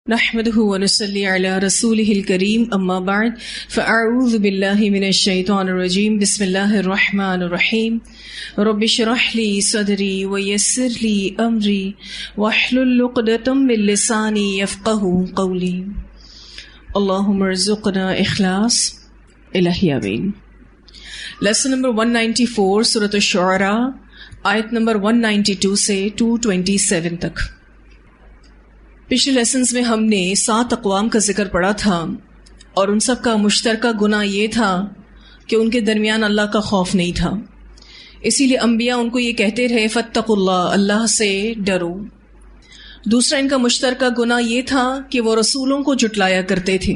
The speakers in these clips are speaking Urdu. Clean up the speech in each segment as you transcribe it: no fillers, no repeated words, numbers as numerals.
نحمده ونصلي على رسوله الكريم اما بعد فاعوذ بالله من الشيطان الرجيم بسم الله الرحمن الرحيم رب اشرح لي صدري ويسر لي امري واحلل عقدة من لساني يفقهوا قولي اللهم ارزقنا اخلاص الہی آمین۔ لیسن نمبر 194 سورۃ الشعراء آیت نمبر 192 سے 227 تک۔ پچھلے لیسنز میں ہم نے 7 اقوام کا ذکر پڑھا تھا اور ان سب کا مشترکہ گناہ یہ تھا کہ ان کے درمیان اللہ کا خوف نہیں تھا، اسی لیے انبیاء ان کو یہ کہتے رہے فاتقوا اللہ، اللہ سے ڈرو۔ دوسرا ان کا مشترکہ گناہ یہ تھا کہ وہ رسولوں کو جھٹلایا کرتے تھے،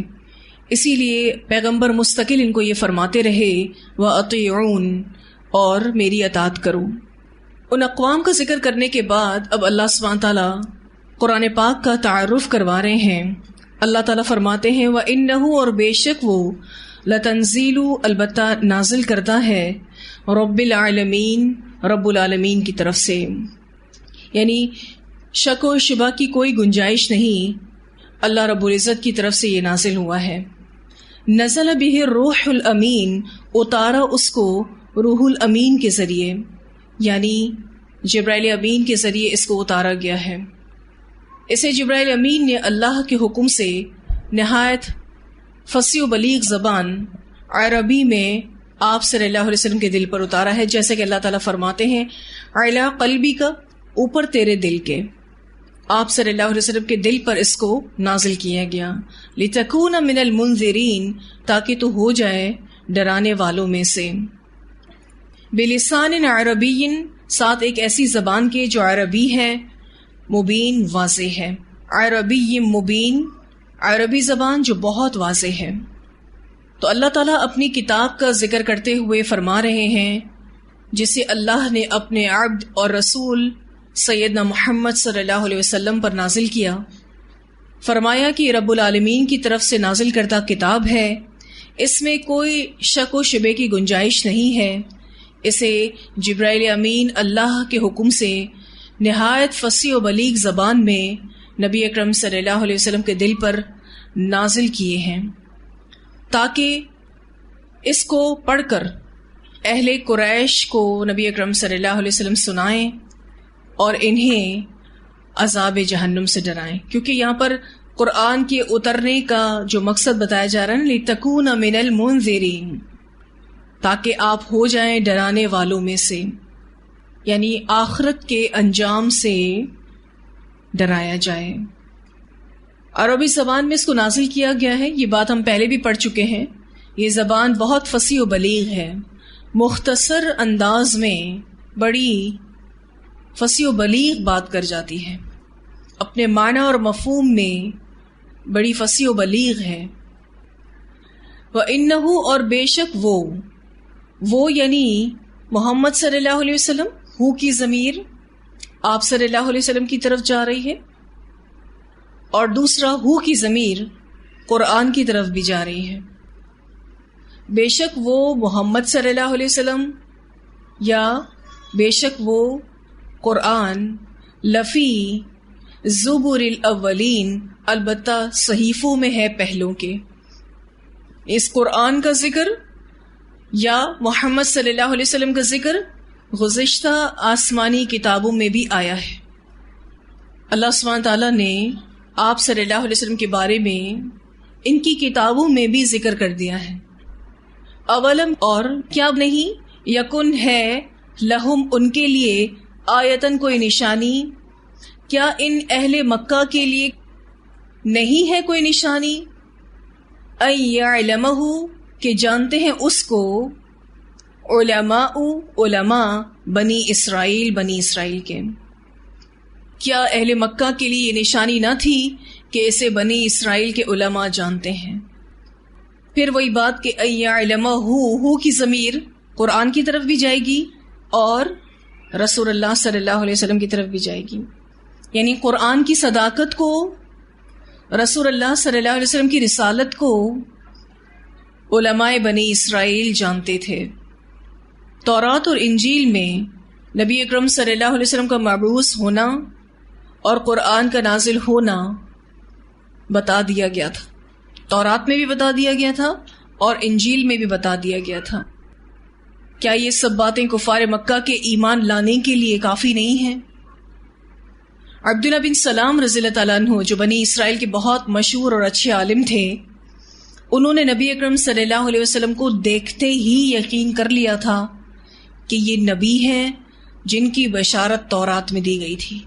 اسی لیے پیغمبر مستقل ان کو یہ فرماتے رہے وَأَطِيعُونَ، اور میری اطاعت کرو۔ ان اقوام کا ذکر کرنے کے بعد اب اللہ سبحانہ تعالیٰ قرآن پاک کا تعارف کروا رہے ہیں۔ اللہ تعالیٰ فرماتے ہیں وَإِنَّهُ، اور بے شک وہ لَتَنزِيلُ، البتہ نازل کرتا ہے رب العالمین، رب العالمین کی طرف سے، یعنی شک و شبہ کی کوئی گنجائش نہیں، اللہ رب العزت کی طرف سے یہ نازل ہوا ہے۔ نزل بہ الروح الامین، اتارا اس کو روح الامین کے ذریعے، یعنی جبرائیل امین کے ذریعے اس کو اتارا گیا ہے۔ اسے جبرائیل امین نے اللہ کے حکم سے نہایت فصیح و بلیغ زبان عربی میں آپ صلی اللہ علیہ وسلم کے دل پر اتارا ہے، جیسے کہ اللہ تعالیٰ فرماتے ہیں علی قلبی کا، اوپر تیرے دل کے، آپ صلی اللہ علیہ وسلم کے دل پر اس کو نازل کیا گیا لتکون من المنذرین، تاکہ تو ہو جائے ڈرانے والوں میں سے، بلسان عربی، ساتھ ایک ایسی زبان کے جو عربی ہے، مبین، واضح ہے، عربی مبین، عربی زبان جو بہت واضح ہے۔ تو اللہ تعالیٰ اپنی کتاب کا ذکر کرتے ہوئے فرما رہے ہیں جسے اللہ نے اپنے عبد اور رسول سیدنا محمد صلی اللہ علیہ وسلم پر نازل کیا۔ فرمایا کہ رب العالمین کی طرف سے نازل کردہ کتاب ہے، اس میں کوئی شک و شبے کی گنجائش نہیں ہے، اسے جبرائیل امین اللہ کے حکم سے نہایت فصیح و بلیغ زبان میں نبی اکرم صلی اللہ علیہ وسلم کے دل پر نازل کیے ہیں، تاکہ اس کو پڑھ کر اہل قریش کو نبی اکرم صلی اللہ علیہ وسلم سنائیں اور انہیں عذاب جہنم سے ڈرائیں، کیونکہ یہاں پر قرآن کے اترنے کا جو مقصد بتایا جا رہا ہے لِتَكُونَ مِنَ الْمُنذِرِينَ، تاکہ آپ ہو جائیں ڈرانے والوں میں سے، یعنی آخرت کے انجام سے ڈرایا جائے۔ عربی زبان میں اس کو نازل کیا گیا ہے، یہ بات ہم پہلے بھی پڑھ چکے ہیں۔ یہ زبان بہت فصیح و بلیغ ہے، مختصر انداز میں بڑی فصیح و بلیغ بات کر جاتی ہے، اپنے معنی اور مفہوم میں بڑی فصیح و بلیغ ہے۔ وَإِنَّهُ، اور بے شک وہ یعنی محمد صلی اللہ علیہ وسلم، ہو کی ضمیر آپ صلی اللہ علیہ وسلم کی طرف جا رہی ہے، اور دوسرا ہو کی ضمیر قرآن کی طرف بھی جا رہی ہے۔ بے شک وہ محمد صلی اللہ علیہ وسلم یا بے شک وہ قرآن لفی زبر الاولین، البتہ صحیفوں میں ہے پہلوں کے۔ اس قرآن کا ذکر یا محمد صلی اللہ علیہ وسلم کا ذکر گزشتہ آسمانی کتابوں میں بھی آیا ہے۔ اللہ سبحانہ تعالیٰ نے آپ صلی اللہ علیہ وسلم کے بارے میں ان کی کتابوں میں بھی ذکر کر دیا ہے۔ اولم، اور کیا نہیں، یکن ہے، لہم، ان کے لیے، آیتن، کوئی نشانی، کیا ان اہل مکہ کے لیے نہیں ہے کوئی نشانی، ان یعلمہ، کہ جانتے ہیں اس کو، علماء بنی اسرائیل کے۔ کیا اہل مکہ کے لیے یہ نشانی نہ تھی کہ اسے بنی اسرائیل کے علماء جانتے ہیں؟ پھر وہی بات کہ یعلمہ، ہو کی ضمیر قرآن کی طرف بھی جائے گی اور رسول اللہ صلی اللہ علیہ وسلم کی طرف بھی جائے گی، یعنی قرآن کی صداقت کو، رسول اللہ صلی اللہ علیہ وسلم کی رسالت کو علماء بنی اسرائیل جانتے تھے۔ تورات اور انجیل میں نبی اکرم صلی اللہ علیہ وسلم کا مبعوث ہونا اور قرآن کا نازل ہونا بتا دیا گیا تھا، تورات میں بھی بتا دیا گیا تھا اور انجیل میں بھی بتا دیا گیا تھا۔ کیا یہ سب باتیں کفار مکہ کے ایمان لانے کے لیے کافی نہیں ہیں؟ عبداللہ بن سلام رضی اللہ تعالیٰ عنہ جو بنی اسرائیل کے بہت مشہور اور اچھے عالم تھے، انہوں نے نبی اکرم صلی اللہ علیہ وسلم کو دیکھتے ہی یقین کر لیا تھا کہ یہ نبی ہیں جن کی بشارت تورات میں دی گئی تھی۔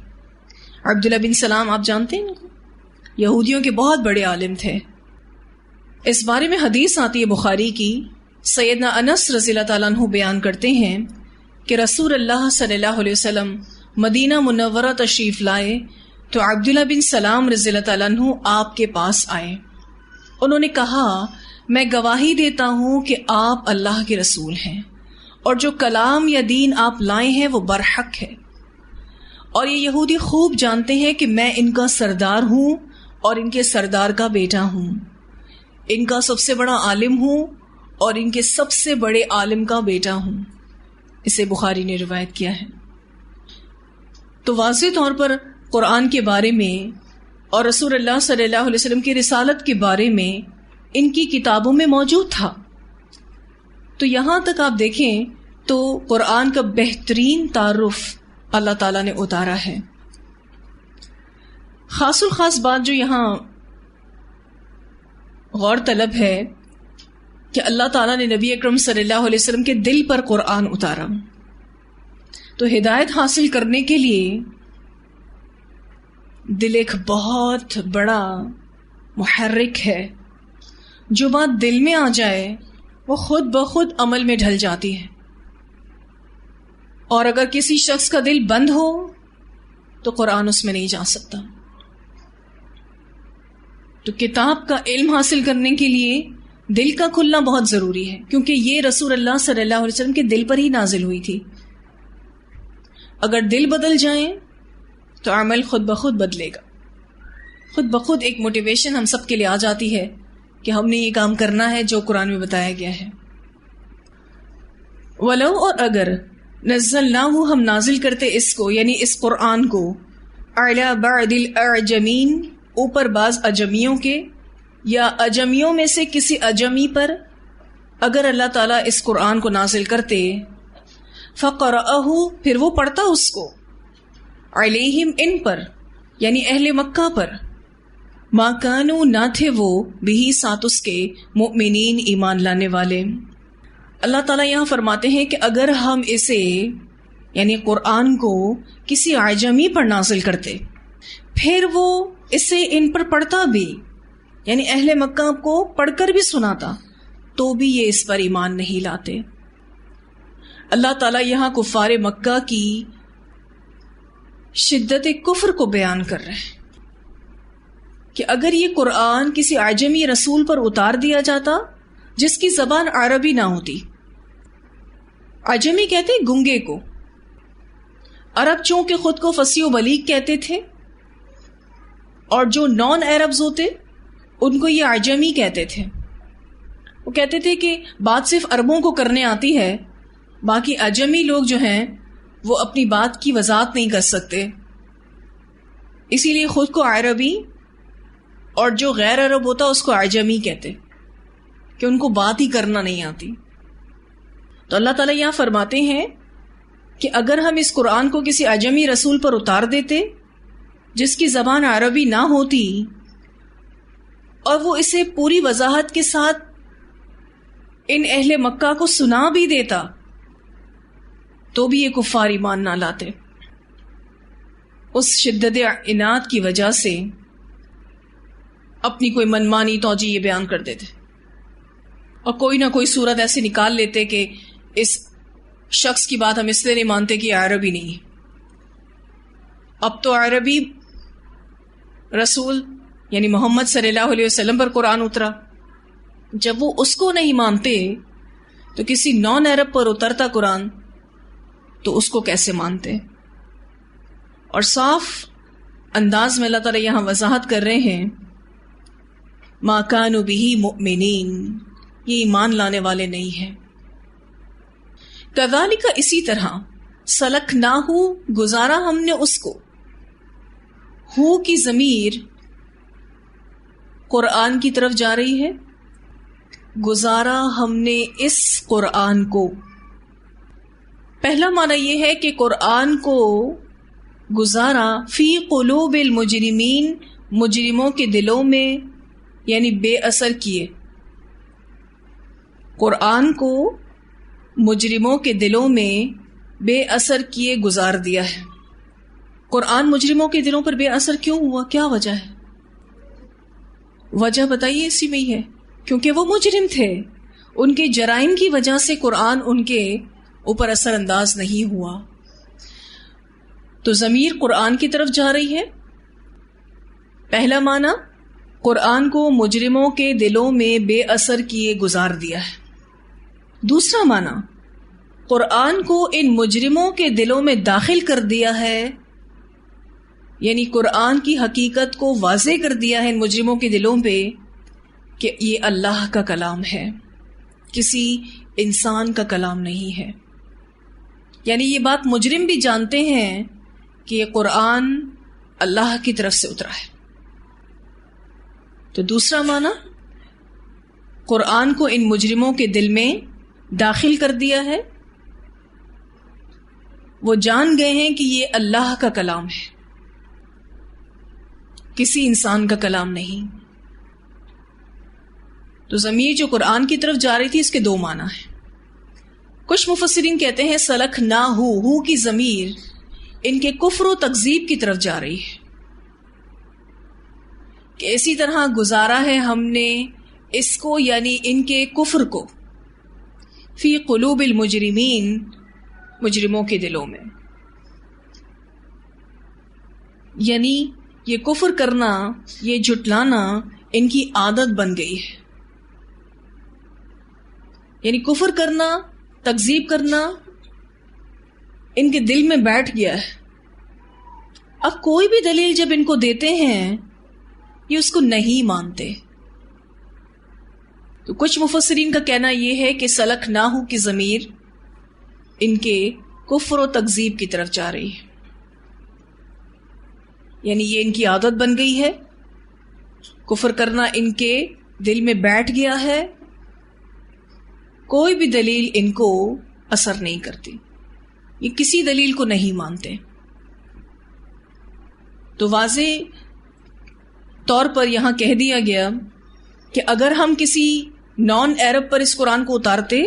عبداللہ بن سلام آپ جانتے ہیں ان کو، یہودیوں کے بہت بڑے عالم تھے۔ اس بارے میں حدیث آتی ہے بخاری کی، سیدنا انس رضی اللہ تعالیٰ عنہ بیان کرتے ہیں کہ رسول اللہ صلی اللہ علیہ وسلم مدینہ منورہ تشریف لائے تو عبداللہ بن سلام رضی اللہ تعالیٰ عنہ آپ کے پاس آئے۔ انہوں نے کہا، میں گواہی دیتا ہوں کہ آپ اللہ کے رسول ہیں اور جو کلام یا دین آپ لائے ہیں وہ برحق ہے، اور یہ یہودی خوب جانتے ہیں کہ میں ان کا سردار ہوں اور ان کے سردار کا بیٹا ہوں، ان کا سب سے بڑا عالم ہوں اور ان کے سب سے بڑے عالم کا بیٹا ہوں۔ اسے بخاری نے روایت کیا ہے۔ تو واضح طور پر قرآن کے بارے میں اور رسول اللہ صلی اللہ علیہ وسلم کی رسالت کے بارے میں ان کی کتابوں میں موجود تھا۔ تو یہاں تک آپ دیکھیں تو قرآن کا بہترین تعارف اللہ تعالیٰ نے اتارا ہے۔ خاص الخاص بات جو یہاں غور طلب ہے کہ اللہ تعالیٰ نے نبی اکرم صلی اللہ علیہ وسلم کے دل پر قرآن اتارا۔ تو ہدایت حاصل کرنے کے لیے دل ایک بہت بڑا محرک ہے، جو بات دل میں آ جائے وہ خود بخود عمل میں ڈھل جاتی ہے، اور اگر کسی شخص کا دل بند ہو تو قرآن اس میں نہیں جا سکتا۔ تو کتاب کا علم حاصل کرنے کے لیے دل کا کھلنا بہت ضروری ہے، کیونکہ یہ رسول اللہ صلی اللہ علیہ وسلم کے دل پر ہی نازل ہوئی تھی۔ اگر دل بدل جائیں تو عمل خود بخود بدلے گا، خود بخود ایک موٹیویشن ہم سب کے لیے آ جاتی ہے کہ ہم نے یہ کام کرنا ہے جو قرآن میں بتایا گیا ہے۔ ولو اور اگر نزلناہ ہم نازل کرتے اس کو، یعنی اس قرآن کو، علی بعض الاعجمین، اوپر بعض اجمیوں کے، یا اجمیوں میں سے کسی اجمی پر، اگر اللہ تعالیٰ اس قرآن کو نازل کرتے، فقرأہ، پھر وہ پڑھتا اس کو، علیہم، ان پر، یعنی اہل مکہ پر، ما کانوا، نہ تھے وہ، بہی، ساتھ اس کے، مؤمنین، ایمان لانے والے۔ اللہ تعالیٰ یہاں فرماتے ہیں کہ اگر ہم اسے، یعنی قرآن کو، کسی اعجمی پر نازل کرتے، پھر وہ اسے ان پر پڑھتا بھی، یعنی اہل مکہ کو پڑھ کر بھی سناتا، تو بھی یہ اس پر ایمان نہیں لاتے۔ اللہ تعالیٰ یہاں کفار مکہ کی شدت کفر کو بیان کر رہے ہیں کہ اگر یہ قرآن کسی اعجمی رسول پر اتار دیا جاتا جس کی زبان عربی نہ ہوتی، اعجمی کہتے ہیں گنگے کو، عرب چونکہ خود کو فصیح و بلیغ کہتے تھے، اور جو نان عربز ہوتے ان کو یہ اعجمی کہتے تھے۔ وہ کہتے تھے کہ بات صرف عربوں کو کرنے آتی ہے، باقی اعجمی لوگ جو ہیں وہ اپنی بات کی وضاحت نہیں کر سکتے، اسی لیے خود کو عربی، اور جو غیر عرب ہوتا اس کو اعجمی کہتے کہ ان کو بات ہی کرنا نہیں آتی۔ تو اللہ تعالیٰ یہاں فرماتے ہیں کہ اگر ہم اس قرآن کو کسی اعجمی رسول پر اتار دیتے جس کی زبان عربی نہ ہوتی، اور وہ اسے پوری وضاحت کے ساتھ ان اہل مکہ کو سنا بھی دیتا، تو بھی یہ کفار ایمان نہ لاتے۔ اس شدت عناد کی وجہ سے اپنی کوئی منمانی توجہ یہ بیان کر دیتے، اور کوئی نہ کوئی صورت ایسی نکال لیتے کہ اس شخص کی بات ہم اس لیے نہیں مانتے کہ عربی نہیں ہے۔ اب تو عربی رسول یعنی محمد صلی اللہ علیہ وسلم پر قرآن اترا، جب وہ اس کو نہیں مانتے تو کسی نان عرب پر اترتا قرآن تو اس کو کیسے مانتے؟ اور صاف انداز میں اللہ تعالیٰ یہاں وضاحت کر رہے ہیں، ما کانوا بہ مؤمنین، یہ ایمان لانے والے نہیں ہیں۔ کذالک، اسی طرح، سلکناہ، گزارا ہم نے اس کو، ہو کی ضمیر قرآن کی طرف جا رہی ہے. گزارا ہم نے اس قرآن کو. پہلا معنی یہ ہے کہ قرآن کو گزارا فی قلوب المجرمین، مجرموں کے دلوں میں، یعنی بے اثر کیے. قرآن کو مجرموں کے دلوں میں بے اثر کیے گزار دیا ہے. قرآن مجرموں کے دلوں پر بے اثر کیوں ہوا؟ کیا وجہ ہے؟ وجہ بتائیے. اسی میں ہی ہے کیونکہ وہ مجرم تھے، ان کے جرائم کی وجہ سے قرآن ان کے اوپر اثر انداز نہیں ہوا. تو ضمیر قرآن کی طرف جا رہی ہے. پہلا معنی قرآن کو مجرموں کے دلوں میں بے اثر کیے گزار دیا ہے. دوسرا معنی قرآن کو ان مجرموں کے دلوں میں داخل کر دیا ہے، یعنی قرآن کی حقیقت کو واضح کر دیا ہے ان مجرموں کے دلوں پہ کہ یہ اللہ کا کلام ہے، کسی انسان کا کلام نہیں ہے. یعنی یہ بات مجرم بھی جانتے ہیں کہ یہ قرآن اللہ کی طرف سے اترا ہے. تو دوسرا معنی قرآن کو ان مجرموں کے دل میں داخل کر دیا ہے، وہ جان گئے ہیں کہ یہ اللہ کا کلام ہے، کسی انسان کا کلام نہیں. تو ضمیر جو قرآن کی طرف جا رہی تھی اس کے دو معنی ہیں. کچھ مفسرین کہتے ہیں سلک نہ ہو کی ضمیر ان کے کفر و تکذیب کی طرف جا رہی ہے، کہ اسی طرح گزارا ہے ہم نے اس کو، یعنی ان کے کفر کو، فی قلوب المجرمین، مجرموں کے دلوں میں. یعنی یہ کفر کرنا، یہ جھٹلانا ان کی عادت بن گئی ہے. یعنی کفر کرنا، تکذیب کرنا ان کے دل میں بیٹھ گیا ہے. اب کوئی بھی دلیل جب ان کو دیتے ہیں یہ اس کو نہیں مانتے. تو کچھ مفسرین کا کہنا یہ ہے کہ سلک نہ ہو کی ضمیر ان کے کفر و تکذیب کی طرف جا رہی ہے، یعنی یہ ان کی عادت بن گئی ہے، کفر کرنا ان کے دل میں بیٹھ گیا ہے، کوئی بھی دلیل ان کو اثر نہیں کرتی، یہ کسی دلیل کو نہیں مانتے. تو واضح طور پر یہاں کہہ دیا گیا کہ اگر ہم کسی نان عرب پر اس قرآن کو اتارتے،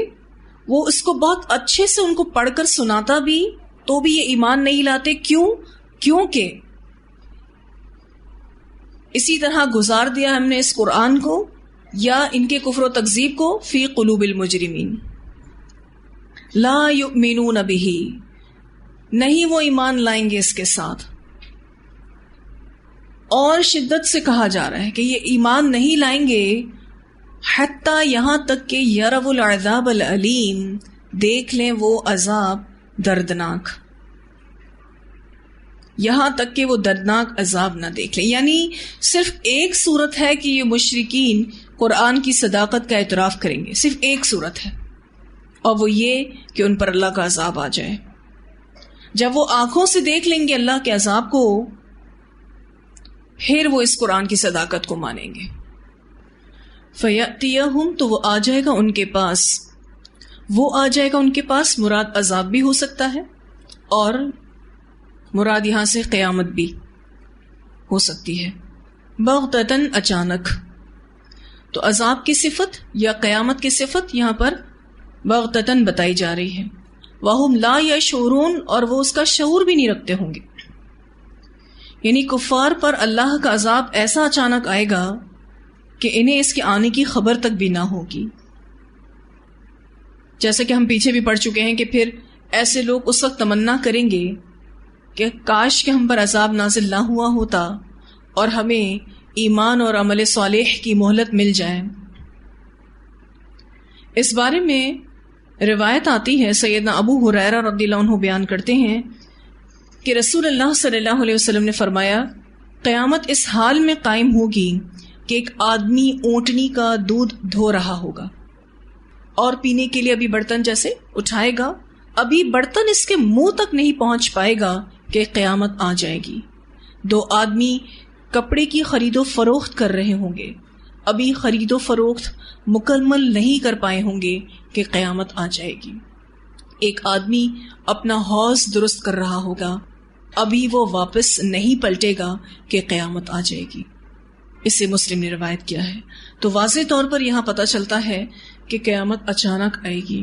وہ اس کو بہت اچھے سے ان کو پڑھ کر سناتا بھی تو بھی یہ ایمان نہیں لاتے. کیونکہ اسی طرح گزار دیا ہم نے اس قرآن کو یا ان کے کفر و تکذیب کو فی قلوب المجرمین، لا یؤمنون بہ، نہیں وہ ایمان لائیں گے اس کے ساتھ. اور شدت سے کہا جا رہا ہے کہ یہ ایمان نہیں لائیں گے حتیٰ یہاں تک کہ یروا العذاب العلیم، دیکھ لیں وہ عذاب دردناک، یہاں تک کہ وہ دردناک عذاب نہ دیکھ لیں. یعنی صرف ایک صورت ہے کہ یہ مشرکین قرآن کی صداقت کا اعتراف کریں گے، صرف ایک صورت ہے، اور وہ یہ کہ ان پر اللہ کا عذاب آ جائے. جب وہ آنکھوں سے دیکھ لیں گے اللہ کے عذاب کو، پھر وہ اس قرآن کی صداقت کو مانیں گے. فَيَأْتِيَهُمْ، تو وہ آ جائے گا ان کے پاس، وہ آ جائے گا ان کے پاس، مراد عذاب بھی ہو سکتا ہے اور مراد یہاں سے قیامت بھی ہو سکتی ہے. بغتتاً، اچانک. تو عذاب کی صفت یا قیامت کی صفت یہاں پر بغتتاً بتائی جا رہی ہے. وَهُمْ لَا يَشْعُرُونَ، اور وہ اس کا شعور بھی نہیں رکھتے ہوں گے. یعنی کفار پر اللہ کا عذاب ایسا اچانک آئے گا کہ انہیں اس کے آنے کی خبر تک بھی نہ ہوگی. جیسا کہ ہم پیچھے بھی پڑھ چکے ہیں کہ پھر ایسے لوگ اس وقت تمنا کریں گے کہ کاش کہ ہم پر عذاب نازل نہ ہوا ہوتا اور ہمیں ایمان اور عمل صالح کی مہلت مل جائے. اس بارے میں روایت آتی ہے، سیدنا ابو ہریرہ رضی اللہ عنہ بیان کرتے ہیں کہ رسول اللہ صلی اللہ علیہ وسلم نے فرمایا، قیامت اس حال میں قائم ہوگی کہ ایک آدمی اونٹنی کا دودھ دھو رہا ہوگا اور پینے کے لیے ابھی برتن جیسے اٹھائے گا، ابھی برتن اس کے منہ تک نہیں پہنچ پائے گا کہ قیامت آ جائے گی. دو آدمی کپڑے کی خرید و فروخت کر رہے ہوں گے، ابھی خرید و فروخت مکمل نہیں کر پائے ہوں گے کہ قیامت آ جائے گی۔ ایک آدمی اپنا حوض درست کر رہا ہوگا، ابھی وہ واپس نہیں پلٹے گا کہ قیامت آ جائے گی۔ اسے مسلم نے روایت کیا ہے۔ تو واضح طور پر یہاں پتہ چلتا ہے کہ قیامت اچانک آئے گی،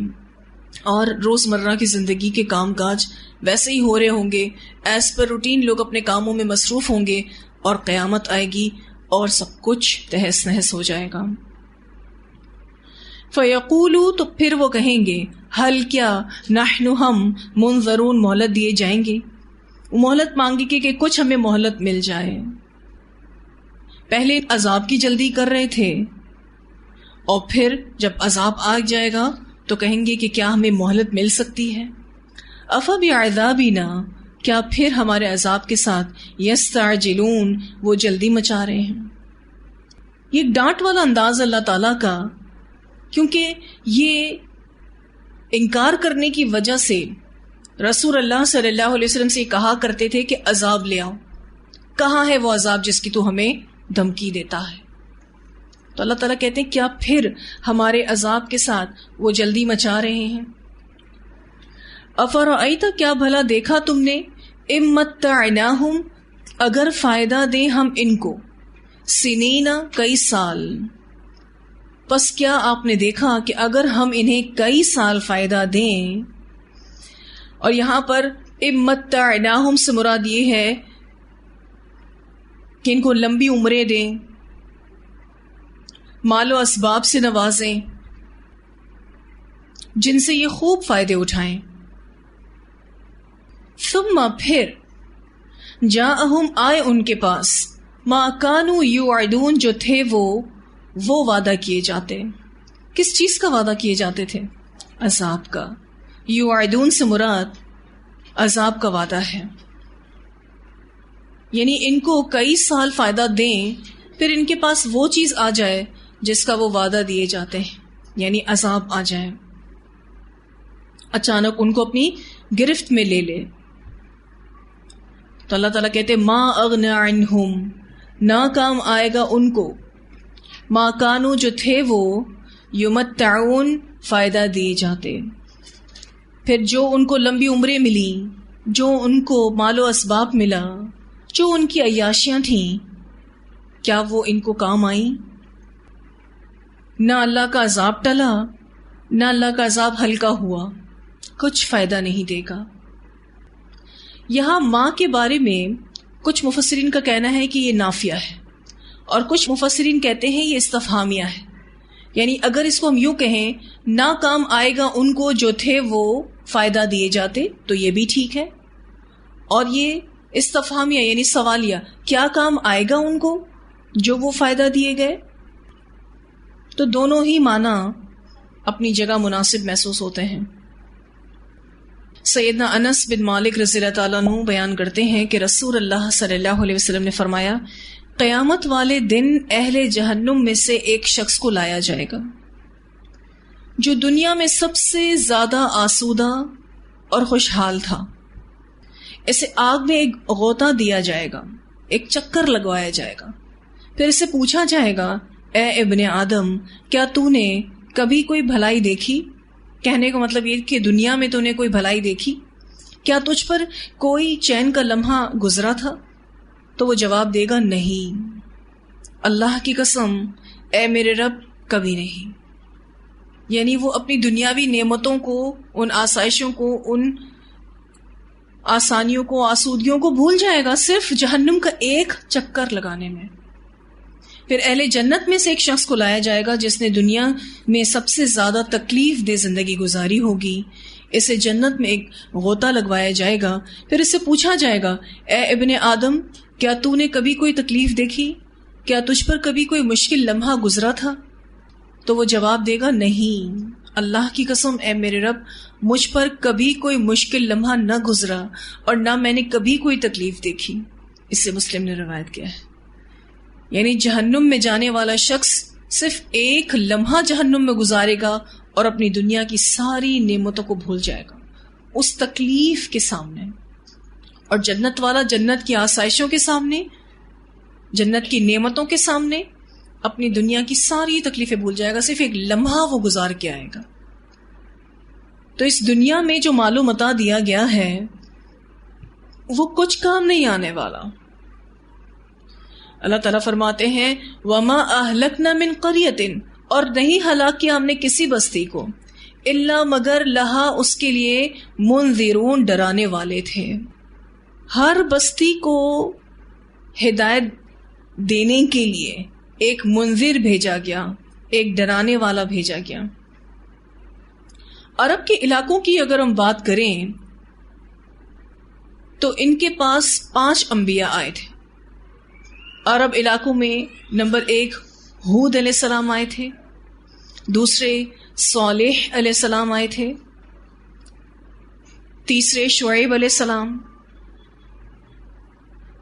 اور روزمرہ کی زندگی کے کام کاج ویسے ہی ہو رہے ہوں گے، ایز پر روٹین لوگ اپنے کاموں میں مصروف ہوں گے، اور قیامت آئے گی اور سب کچھ تہس نہس ہو جائے گا۔ فَيَقُولُوا تو پھر وہ کہیں گے، حل کیا نحن ہم منظرون مہلت دیے جائیں گے، مہلت مانگی کہ کچھ ہمیں مہلت مل جائے۔ پہلے عذاب کی جلدی کر رہے تھے، اور پھر جب عذاب آ جائے گا تو کہیں گے کہ کیا ہمیں مہلت مل سکتی ہے۔ أَفَبِعَذَابِنَا کیا پھر ہمارے عذاب کے ساتھ یستعجلون وہ جلدی مچا رہے ہیں۔ یہ ایک ڈانٹ والا انداز اللہ تعالیٰ کا، کیونکہ یہ انکار کرنے کی وجہ سے رسول اللہ صلی اللہ علیہ وسلم سے کہا کرتے تھے کہ عذاب لے آؤ، کہاں ہے وہ عذاب جس کی تو ہمیں دھمکی دیتا ہے۔ تو اللہ تعالیٰ کہتے ہیں کیا پھر ہمارے عذاب کے ساتھ وہ جلدی مچا رہے ہیں۔ افرأیت کیا بھلا دیکھا تم نے، ان متعناہم اگر فائدہ دیں ہم ان کو، سنین کئی سال، پس کیا آپ نے دیکھا کہ اگر ہم انہیں کئی سال فائدہ دیں، اور یہاں پر ان متعناہم سے مراد یہ ہے کہ ان کو لمبی عمریں دیں، مال و اسباب سے نوازیں جن سے یہ خوب فائدے اٹھائیں۔ ثم پھر جاءہم آئے ان کے پاس ما کانوا یوعدون جو تھے وہ وعدہ کیے جاتے۔ کس چیز کا وعدہ کیے جاتے تھے؟ عذاب کا۔ یوعدون سے مراد عذاب کا وعدہ ہے، یعنی ان کو کئی سال فائدہ دیں، پھر ان کے پاس وہ چیز آ جائے جس کا وہ وعدہ دیے جاتے ہیں، یعنی عذاب آ جائے، اچانک ان کو اپنی گرفت میں لے لے۔ تو اللہ تعالیٰ کہتے ما اغنی عنہم نہ کام آئے گا ان کو، ما کانو جو تھے وہ یمتعون فائدہ دیے جاتے، پھر جو ان کو لمبی عمریں ملی، جو ان کو مال و اسباب ملا، جو ان کی عیاشیاں تھیں، کیا وہ ان کو کام آئیں؟ نہ اللہ کا عذاب ٹلا، نہ اللہ کا عذاب ہلکا ہوا، کچھ فائدہ نہیں دے گا۔ یہاں ماں کے بارے میں کچھ مفسرین کا کہنا ہے کہ یہ نافیہ ہے، اور کچھ مفسرین کہتے ہیں یہ استفہامیہ ہے، یعنی اگر اس کو ہم یوں کہیں نہ کام آئے گا ان کو جو تھے وہ فائدہ دیے جاتے تو یہ بھی ٹھیک ہے، اور یہ استفہامیہ یعنی سوالیہ، کیا کام آئے گا ان کو جو وہ فائدہ دیے گئے؟ تو دونوں ہی معنی اپنی جگہ مناسب محسوس ہوتے ہیں۔ سیدنا انس بن مالک رضی اللہ تعالیٰ عنہ بیان کرتے ہیں کہ رسول اللہ صلی اللہ علیہ وسلم نے فرمایا، قیامت والے دن اہل جہنم میں سے ایک شخص کو لایا جائے گا جو دنیا میں سب سے زیادہ آسودہ اور خوشحال تھا۔ اسے آگ میں ایک غوطہ دیا جائے گا، ایک چکر لگوایا جائے گا، پھر اسے پوچھا جائے گا، اے ابن آدم کیا تو نے کبھی کوئی بھلائی دیکھی؟ کہنے کا مطلب یہ کہ دنیا میں تو نے کوئی بھلائی دیکھی، کیا تجھ پر کوئی چین کا لمحہ گزرا تھا؟ تو وہ جواب دے گا، نہیں، اللہ کی قسم اے میرے رب کبھی نہیں۔ یعنی وہ اپنی دنیاوی نعمتوں کو، ان آسائشوں کو، ان آسانیوں کو، آسودگیوں کو بھول جائے گا صرف جہنم کا ایک چکر لگانے میں۔ پھر اہل جنت میں سے ایک شخص کو لایا جائے گا جس نے دنیا میں سب سے زیادہ تکلیف دہ زندگی گزاری ہوگی، اسے جنت میں ایک غوطہ لگوایا جائے گا، پھر اسے پوچھا جائے گا، اے ابن آدم کیا تو نے کبھی کوئی تکلیف دیکھی؟ کیا تجھ پر کبھی کوئی مشکل لمحہ گزرا تھا؟ تو وہ جواب دے گا، نہیں، اللہ کی قسم اے میرے رب مجھ پر کبھی کوئی مشکل لمحہ نہ گزرا اور نہ میں نے کبھی کوئی تکلیف دیکھی۔ اس سے مسلم نے روایت کیا ہے۔ یعنی جہنم میں جانے والا شخص صرف ایک لمحہ جہنم میں گزارے گا اور اپنی دنیا کی ساری نعمتوں کو بھول جائے گا اس تکلیف کے سامنے، اور جنت والا جنت کی آسائشوں کے سامنے، جنت کی نعمتوں کے سامنے اپنی دنیا کی ساری تکلیفیں بھول جائے گا، صرف ایک لمحہ وہ گزار کے آئے گا. تو اس دنیا میں جو مال و متاع دیا گیا ہے وہ کچھ کام نہیں آنے والا. اللہ تعالیٰ فرماتے ہیں وَمَا أَهْلَكْنَا مِنْ قَرْيَةٍ، اور نہیں ہلاک کیا ہم نے کسی بستی کو، الا مگر لہا اس کے لیے منذرون ڈرانے والے تھے. ہر بستی کو ہدایت دینے کے لیے ایک منذر بھیجا گیا، ایک ڈرانے والا بھیجا گیا. عرب کے علاقوں کی اگر ہم بات کریں تو ان کے پاس 5 انبیاء آئے تھے. عرب علاقوں میں نمبر 1 ہود علیہ السلام آئے تھے، دوسرے صالح علیہ السلام آئے تھے، تیسرے شعیب علیہ السلام،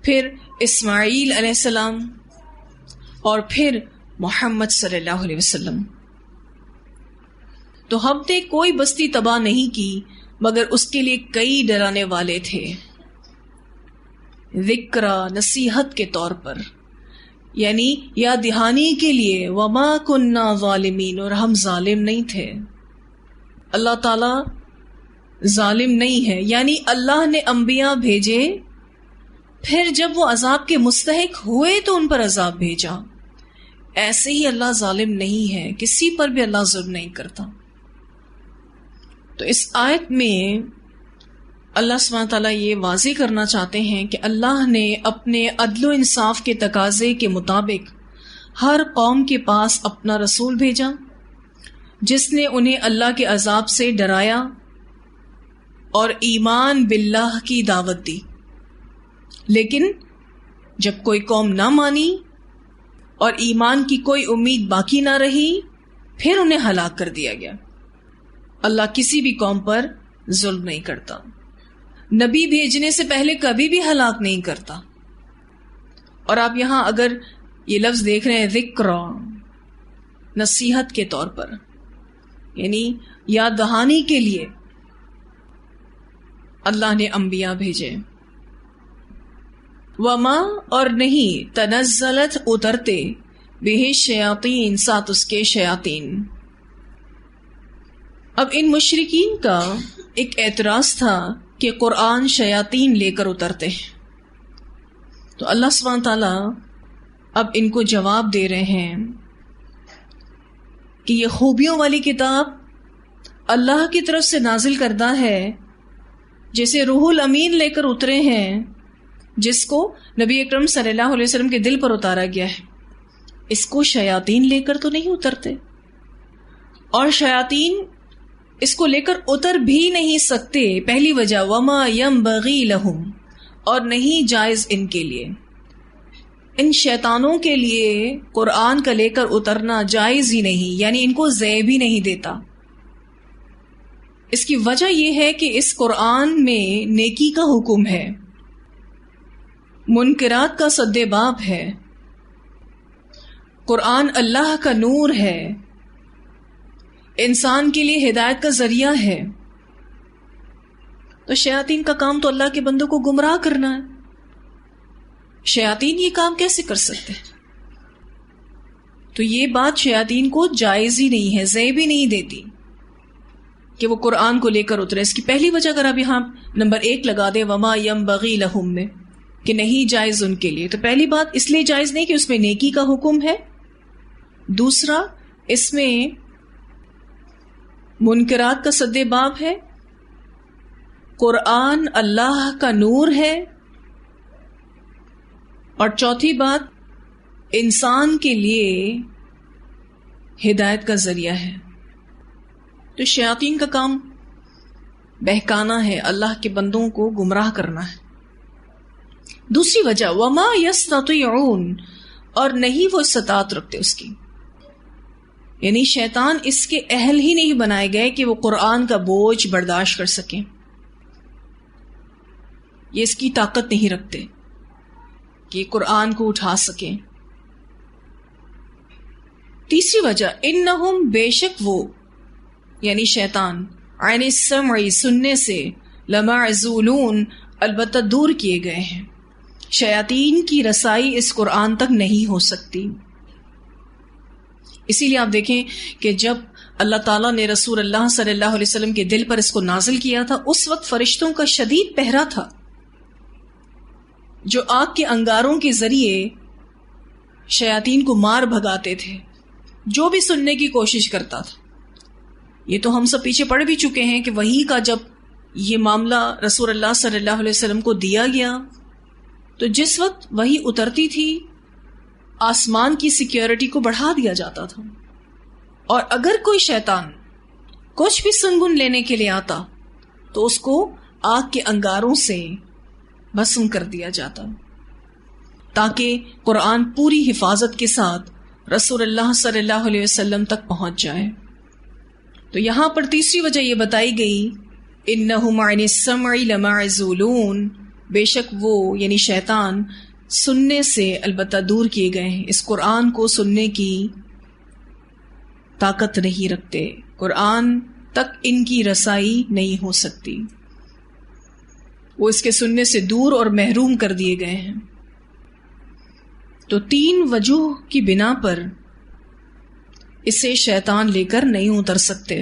پھر اسماعیل علیہ السلام، اور پھر محمد صلی اللہ علیہ وسلم. تو ہم نے کوئی بستی تباہ نہیں کی مگر اس کے لیے کئی ڈرانے والے تھے، ذکرہ نصیحت کے طور پر، یعنی یاد دہانی کے لیے. وما کننا ظالمین، اور ہم ظالم نہیں تھے. اللہ تعالی ظالم نہیں ہے، یعنی اللہ نے انبیاء بھیجے، پھر جب وہ عذاب کے مستحق ہوئے تو ان پر عذاب بھیجا. ایسے ہی اللہ ظالم نہیں ہے، کسی پر بھی اللہ ظلم نہیں کرتا. تو اس آیت میں اللہ سبحانہ تعالیٰ یہ واضح کرنا چاہتے ہیں کہ اللہ نے اپنے عدل و انصاف کے تقاضے کے مطابق ہر قوم کے پاس اپنا رسول بھیجا، جس نے انہیں اللہ کے عذاب سے ڈرایا اور ایمان باللہ کی دعوت دی. لیکن جب کوئی قوم نہ مانی اور ایمان کی کوئی امید باقی نہ رہی، پھر انہیں ہلاک کر دیا گیا. اللہ کسی بھی قوم پر ظلم نہیں کرتا، نبی بھیجنے سے پہلے کبھی بھی ہلاک نہیں کرتا. اور آپ یہاں اگر یہ لفظ دیکھ رہے ہیں ذکر، نصیحت کے طور پر، یعنی یاد دہانی کے لیے اللہ نے انبیاء بھیجے. وما، اور نہیں، تنزلت اترتے، بہ شیاطین، ساتھ اس کے شیاطین. اب ان مشرکین کا ایک اعتراض تھا کہ قرآن شیاطین لے کر اترتے ہیں. تو اللہ سبحانہ تعالیٰ اب ان کو جواب دے رہے ہیں کہ یہ خوبیوں والی کتاب اللہ کی طرف سے نازل کردہ ہے، جیسے روح الامین لے کر اترے ہیں، جس کو نبی اکرم صلی اللہ علیہ وسلم کے دل پر اتارا گیا ہے. اس کو شیاطین لے کر تو نہیں اترتے، اور شیاطین اس کو لے کر اتر بھی نہیں سکتے. پہلی وجہ وما ينبغي لهم، اور نہیں جائز ان کے لیے، ان شیطانوں کے لیے قرآن کا لے کر اترنا جائز ہی نہیں، یعنی ان کو زیب ہی نہیں دیتا. اس کی وجہ یہ ہے کہ اس قرآن میں نیکی کا حکم ہے، منکرات کا سد باب ہے. قرآن اللہ کا نور ہے، انسان کے لیے ہدایت کا ذریعہ ہے. تو شیاطین کا کام تو اللہ کے بندوں کو گمراہ کرنا ہے. شیاطین یہ کام کیسے کر سکتے؟ تو یہ بات شیاطین کو جائز ہی نہیں ہے، زیب ہی نہیں دیتی کہ وہ قرآن کو لے کر اترے. اس کی پہلی وجہ اگر آپ یہاں نمبر 1 لگا دیں وما ينبغي لهم میں، کہ نہیں جائز ان کے لیے، تو پہلی بات اس لیے جائز نہیں کہ اس میں نیکی کا حکم ہے. دوسرا، اس میں منکرات کا سد باب ہے، قرآن اللہ کا نور ہے، اور چوتھی بات انسان کے لیے ہدایت کا ذریعہ ہے. تو شیاطین کا کام بہکانا ہے، اللہ کے بندوں کو گمراہ کرنا ہے. دوسری وجہ وما یستطیعون، اور نہیں وہ استطاعت رکھتے اس کی، یعنی شیطان اس کے اہل ہی نہیں بنائے گئے کہ وہ قرآن کا بوجھ برداشت کر سکیں، یہ اس کی طاقت نہیں رکھتے کہ قرآن کو اٹھا سکیں. تیسری وجہ انہم، بے شک وہ یعنی شیطان، عن السمع، سننے سے، لمعزولون، البتہ دور کیے گئے ہیں. شیاطین کی رسائی اس قرآن تک نہیں ہو سکتی. اسی لیے آپ دیکھیں کہ جب اللہ تعالیٰ نے رسول اللہ صلی اللہ علیہ وسلم کے دل پر اس کو نازل کیا تھا، اس وقت فرشتوں کا شدید پہرا تھا جو آگ کے انگاروں کے ذریعے شیاطین کو مار بھگاتے تھے جو بھی سننے کی کوشش کرتا تھا۔ یہ تو ہم سب پیچھے پڑ بھی چکے ہیں کہ وحی کا جب یہ معاملہ رسول اللہ صلی اللہ علیہ وسلم کو دیا گیا تو جس وقت وحی اترتی تھی آسمان کی سیکیورٹی کو بڑھا دیا جاتا تھا، اور اگر کوئی شیطان کچھ بھی سنگن لینے کے لیے آتا تو اس کو آگ کے انگاروں سے بھسم کر دیا جاتا، تاکہ قرآن پوری حفاظت کے ساتھ رسول اللہ صلی اللہ علیہ وسلم تک پہنچ جائے۔ تو یہاں پر تیسری وجہ یہ بتائی گئی، اِنَّهُمْ عَنِ السَّمْعِ لَمَعْزُولُونَ، بے شک وہ یعنی شیطان سننے سے البتہ دور کیے گئے ہیں، اس قرآن کو سننے کی طاقت نہیں رکھتے، قرآن تک ان کی رسائی نہیں ہو سکتی، وہ اس کے سننے سے دور اور محروم کر دیے گئے ہیں۔ تو 3 وجوہ کی بنا پر اسے شیطان لے کر نہیں اتر سکتے۔